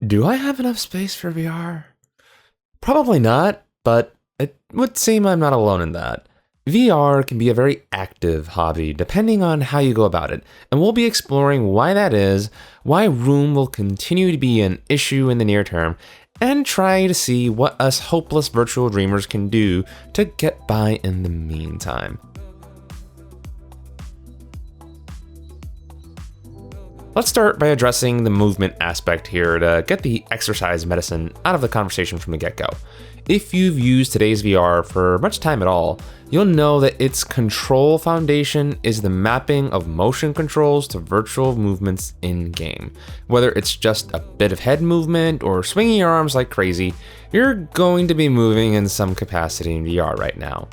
Do I have enough space for VR? Probably not, but it would seem I'm not alone in that. VR can be a very active hobby depending on how you go about it, and we'll be exploring why that is, why room will continue to be an issue in the near term, and try to see what us hopeless virtual dreamers can do to get by in the meantime. Let's start by addressing the movement aspect here to get the exercise medicine out of the conversation from the get-go. If you've used today's VR for much time at all, you'll know that its control foundation is the mapping of motion controls to virtual movements in-game. Whether it's just a bit of head movement or swinging your arms like crazy, you're going to be moving in some capacity in VR right now.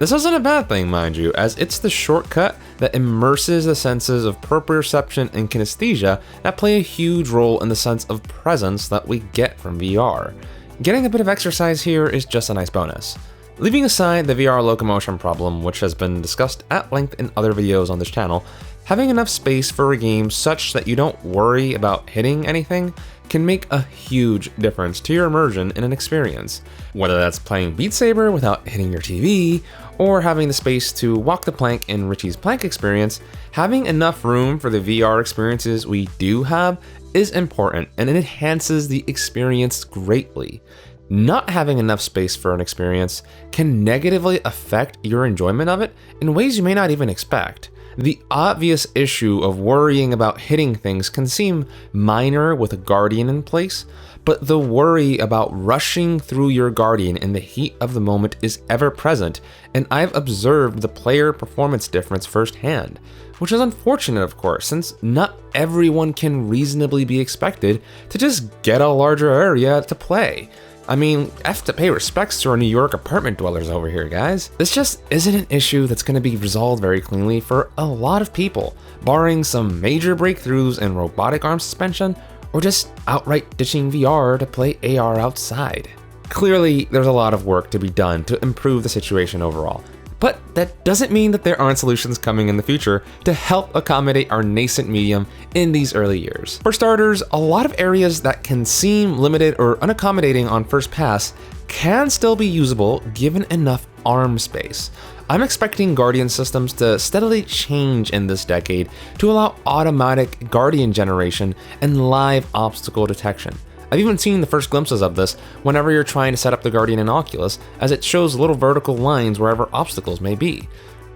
This isn't a bad thing, mind you, as it's the shortcut that immerses the senses of proprioception and kinesthesia that play a huge role in the sense of presence that we get from VR. Getting a bit of exercise here is just a nice bonus. Leaving aside the VR locomotion problem, which has been discussed at length in other videos on this channel, having enough space for a game such that you don't worry about hitting anything can make a huge difference to your immersion in an experience. Whether that's playing Beat Saber without hitting your TV, or having the space to walk the plank in Richie's plank experience, having enough room for the VR experiences we do have is important, and it enhances the experience greatly. Not having enough space for an experience can negatively affect your enjoyment of it in ways you may not even expect. The obvious issue of worrying about hitting things can seem minor with a Guardian in place, but the worry about rushing through your Guardian in the heat of the moment is ever present, and I've observed the player performance difference firsthand, which is unfortunate of course, since not everyone can reasonably be expected to just get a larger area to play. I mean, I have to pay respects to our New York apartment dwellers over here, guys. This just isn't an issue that's going to be resolved very cleanly for a lot of people, barring some major breakthroughs in robotic arm suspension or just outright ditching VR to play AR outside. Clearly, there's a lot of work to be done to improve the situation overall. But that doesn't mean that there aren't solutions coming in the future to help accommodate our nascent medium in these early years. For starters, a lot of areas that can seem limited or unaccommodating on first pass can still be usable given enough arm space. I'm expecting Guardian systems to steadily change in this decade to allow automatic Guardian generation and live obstacle detection. I've even seen the first glimpses of this whenever you're trying to set up the Guardian in Oculus, as it shows little vertical lines wherever obstacles may be.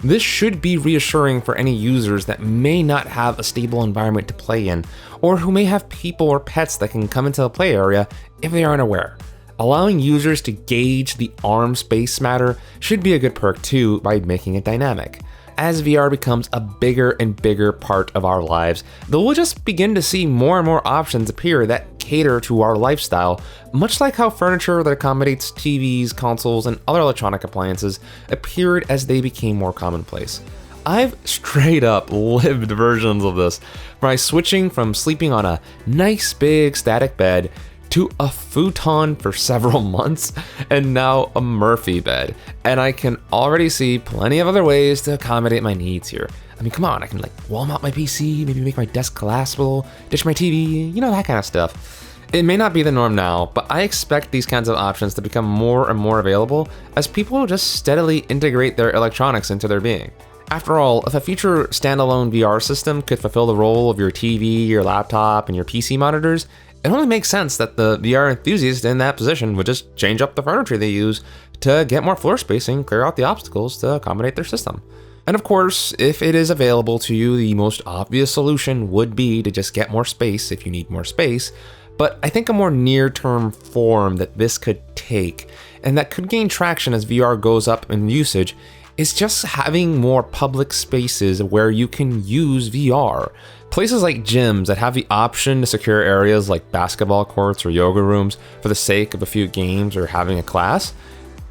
This should be reassuring for any users that may not have a stable environment to play in, or who may have people or pets that can come into the play area if they aren't aware. Allowing users to gauge the arm space matter should be a good perk too by making it dynamic. As VR becomes a bigger and bigger part of our lives, though we'll just begin to see more and more options appear that cater to our lifestyle, much like how furniture that accommodates TVs, consoles, and other electronic appliances appeared as they became more commonplace. I've straight up lived versions of this by switching from sleeping on a nice big static bed to a futon for several months, and now a Murphy bed. And I can already see plenty of other ways to accommodate my needs here. I mean, come on, I can wall mount my PC, maybe make my desk collapsible, ditch my TV, that kind of stuff. It may not be the norm now, but I expect these kinds of options to become more and more available as people just steadily integrate their electronics into their being. After all, if a future standalone VR system could fulfill the role of your TV, your laptop, and your PC monitors, it only makes sense that the VR enthusiast in that position would just change up the furniture they use to get more floor spacing, clear out the obstacles to accommodate their system. And of course, if it is available to you, the most obvious solution would be to just get more space if you need more space. But I think a more near-term form that this could take, and that could gain traction as VR goes up in usage, is just having more public spaces where you can use VR. Places like gyms that have the option to secure areas like basketball courts or yoga rooms for the sake of a few games or having a class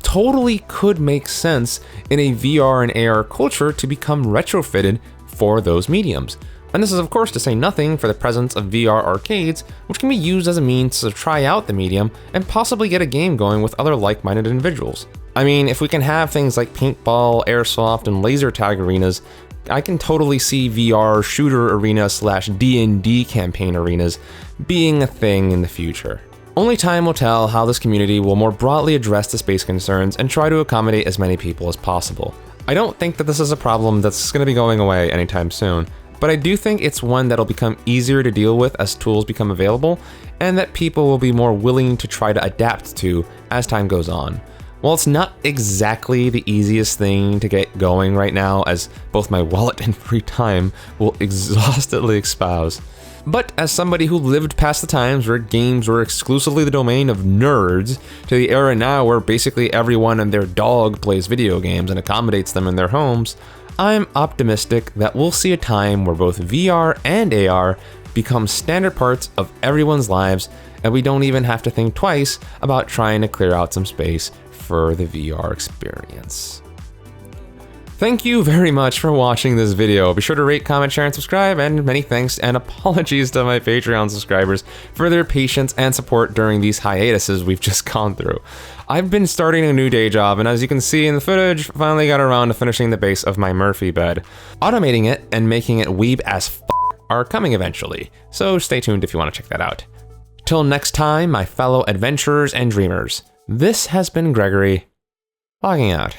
totally could make sense in a VR and AR culture to become retrofitted for those mediums. And this is of course to say nothing for the presence of VR arcades, which can be used as a means to try out the medium and possibly get a game going with other like-minded individuals. I mean, if we can have things like paintball, airsoft, and laser tag arenas I can totally see VR shooter arena / D&D campaign arenas being a thing in the future. Only time will tell how this community will more broadly address the space concerns and try to accommodate as many people as possible. I don't think that this is a problem that's going to be going away anytime soon, but I do think it's one that'll become easier to deal with as tools become available, and that people will be more willing to try to adapt to as time goes on. While it's not exactly the easiest thing to get going right now, as both my wallet and free time will exhaustively espouse, but as somebody who lived past the times where games were exclusively the domain of nerds, to the era now where basically everyone and their dog plays video games and accommodates them in their homes, I'm optimistic that we'll see a time where both VR and AR become standard parts of everyone's lives, and we don't even have to think twice about trying to clear out some space for the VR experience. Thank you very much for watching this video. Be sure to rate, comment, share, and subscribe, and many thanks and apologies to my Patreon subscribers for their patience and support during these hiatuses we've just gone through. I've been starting a new day job, and as you can see in the footage, finally got around to finishing the base of my Murphy bed. Automating it and making it weeb as f*** are coming eventually, so stay tuned if you want to check that out. Till next time, my fellow adventurers and dreamers, this has been Gregory, logging out.